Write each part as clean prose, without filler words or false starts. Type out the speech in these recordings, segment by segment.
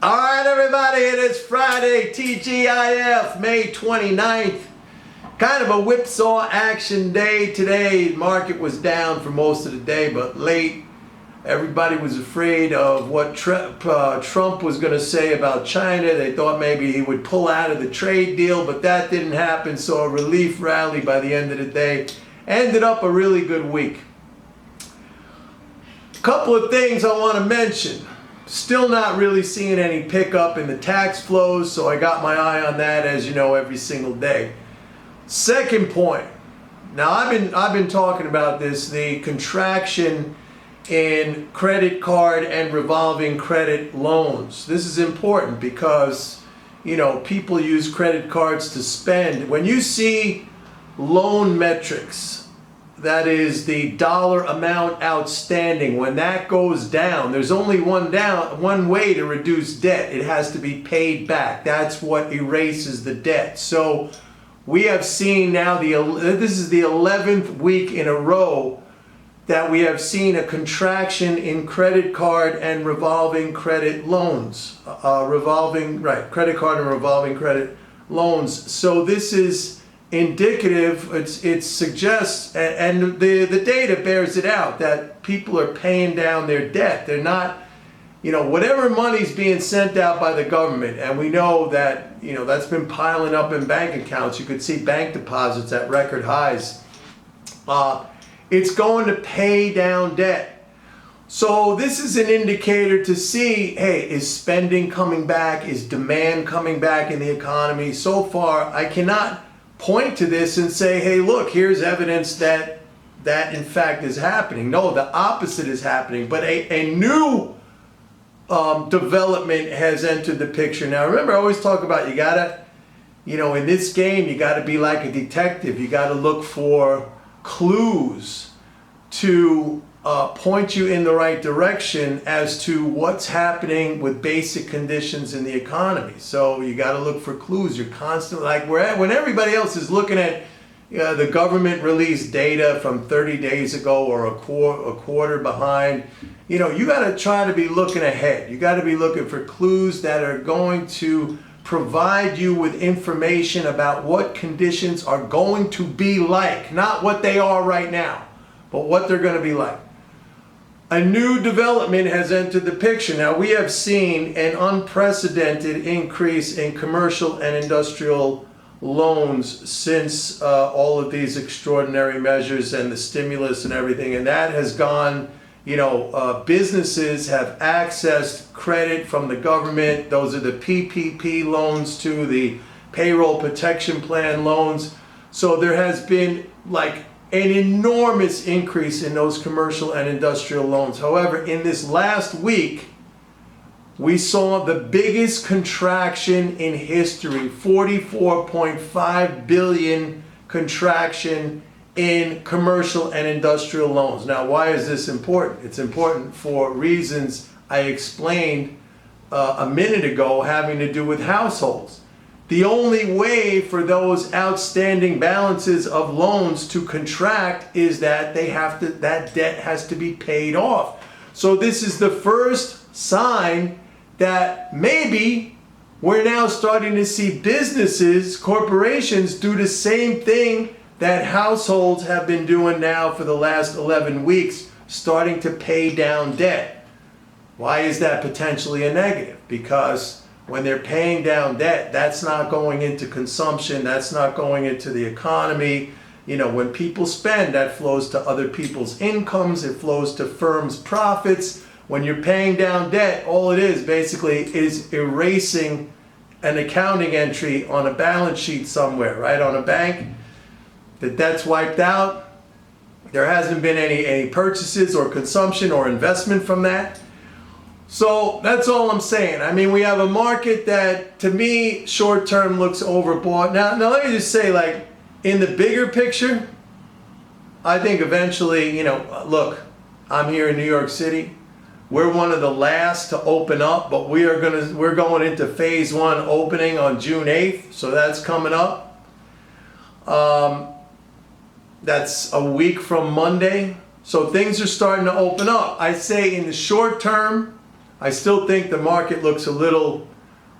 All right, everybody, it is Friday, TGIF, May 29th. Kind of a whipsaw action day today. Market was down for most of the day, but late. Everybody was afraid of what Trump was going to say about China. They thought maybe he would pull out of the trade deal, but that didn't happen. So a relief rally by the end of the day. Ended up a really good week. A couple of things I want to mention. Still not really seeing any pickup in the tax flows, so I got my eye on that, as you know, every single day. Second point. Now I've been talking about this, the contraction in credit card and revolving credit loans. This is important because, you know, people use credit cards to spend. When you see loan metrics, that is the dollar amount outstanding, when that goes down, there's only one way to reduce debt. It has to be paid back. That's what erases the debt. So we have seen now, this is the 11th week in a row that we have seen a contraction in credit card and revolving credit loans. Credit card and revolving credit loans. So this is indicative, it suggests, and the data bears it out, that people are paying down their debt. They're not, you know, whatever money's being sent out by the government, and we know that, you know, that's been piling up in bank accounts. You could see bank deposits at record highs. It's going to pay down debt. So this is an indicator to see, hey, is spending coming back? Is demand coming back in the economy? So far, I cannot point to this and say, hey, look, here's evidence that in fact is happening. No, the opposite is happening. But a new development has entered the picture. Now, remember, I always talk about, you gotta, you know, in this game, you gotta be like a detective. You gotta look for clues to point you in the right direction as to what's happening with basic conditions in the economy. So you got to look for clues. You're constantly, like when everybody else is looking at the government released data from 30 days ago or a quarter behind, you know, you got to try to be looking ahead. You got to be looking for clues that are going to provide you with information about what conditions are going to be like, not what they are right now, but what they're going to be like. A new development has entered the picture. Now, we have seen an unprecedented increase in commercial and industrial loans since all of these extraordinary measures and the stimulus and everything. And that has gone, you know, businesses have accessed credit from the government. Those are the PPP loans to the payroll protection plan loans. So there has been like an enormous increase in those commercial and industrial loans. However, in this last week, we saw the biggest contraction in history, 44.5 billion contraction in commercial and industrial loans. Now, why is this important? It's important for reasons I explained a minute ago, having to do with households. The only way for those outstanding balances of loans to contract is that that debt has to be paid off. So this is the first sign that maybe we're now starting to see businesses, corporations do the same thing that households have been doing now for the last 11 weeks, starting to pay down debt. Why is that potentially a negative? Because when they're paying down debt, that's not going into consumption, that's not going into the economy. You know, when people spend, that flows to other people's incomes, it flows to firms' profits. When you're paying down debt, all it is basically is erasing an accounting entry on a balance sheet somewhere, right? On a bank, the debt's wiped out. There hasn't been any purchases or consumption or investment from that. So that's all I'm saying. I mean, we have a market that, to me, short term looks overbought. Now let me just say, like, in the bigger picture, I think eventually, you know, look, I'm here in New York City. We're one of the last to open up, but we're going into phase 1 opening on June 8th, so that's coming up. That's a week from Monday. So things are starting to open up. I say in the short term, I still think the market looks a little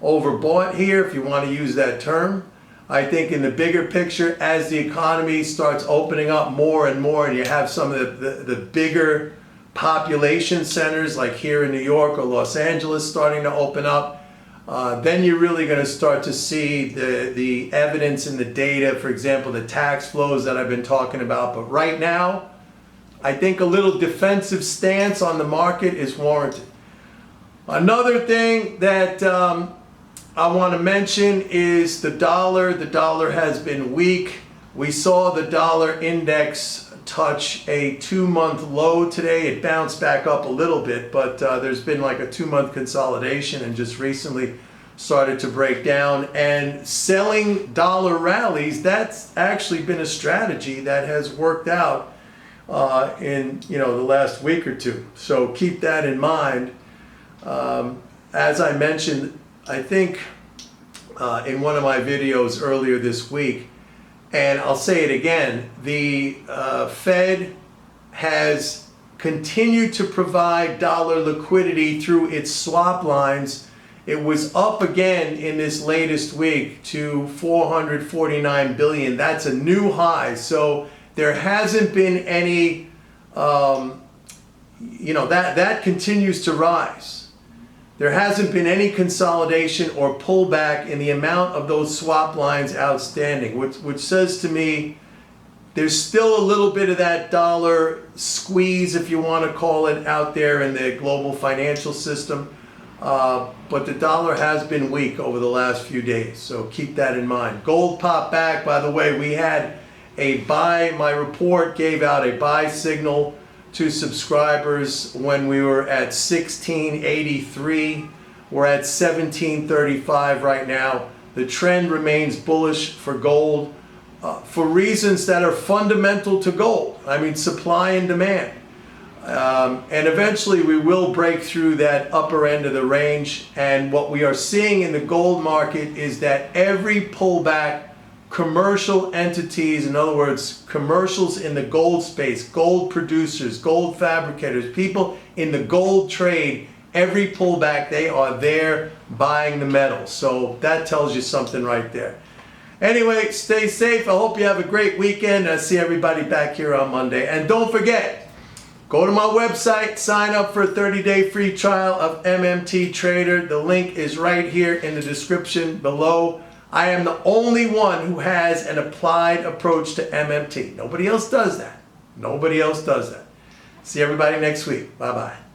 overbought here, if you want to use that term. I think in the bigger picture, as the economy starts opening up more and more, and you have some of the bigger population centers like here in New York or Los Angeles starting to open up, then you're really going to start to see the evidence in the data, for example, the tax flows that I've been talking about. But right now, I think a little defensive stance on the market is warranted. Another thing that I want to mention is the dollar. The dollar has been weak. We saw the dollar index touch a 2-month low today. It bounced back up a little bit, but there's been like a 2-month consolidation and just recently started to break down. And selling dollar rallies, that's actually been a strategy that has worked out in the last week or two. So keep that in mind. As I mentioned, I think in one of my videos earlier this week, and I'll say it again, the Fed has continued to provide dollar liquidity through its swap lines. It was up again in this latest week to $449 billion. That's a new high. So there hasn't been any, that continues to rise. There hasn't been any consolidation or pullback in the amount of those swap lines outstanding, which says to me there's still a little bit of that dollar squeeze, if you want to call it, out there in the global financial system. But the dollar has been weak over the last few days, so keep that in mind. Gold popped back. By the way, we had a buy. My report gave out a buy signal to subscribers when we were at 1683. We're at 1735 right now. The trend remains bullish for gold for reasons that are fundamental to gold. I mean, supply and demand. And eventually we will break through that upper end of the range. And what we are seeing in the gold market is that every pullback, commercial entities, in other words, commercials in the gold space, gold producers, gold fabricators, people in the gold trade, every pullback, they are there buying the metal. So that tells you something right there. Anyway, stay safe. I hope you have a great weekend. I'll see everybody back here on Monday. And don't forget, go to my website, sign up for a 30-day free trial of MMT Trader. The link is right here in the description below. I am the only one who has an applied approach to MMT. Nobody else does that. Nobody else does that. See everybody next week. Bye-bye.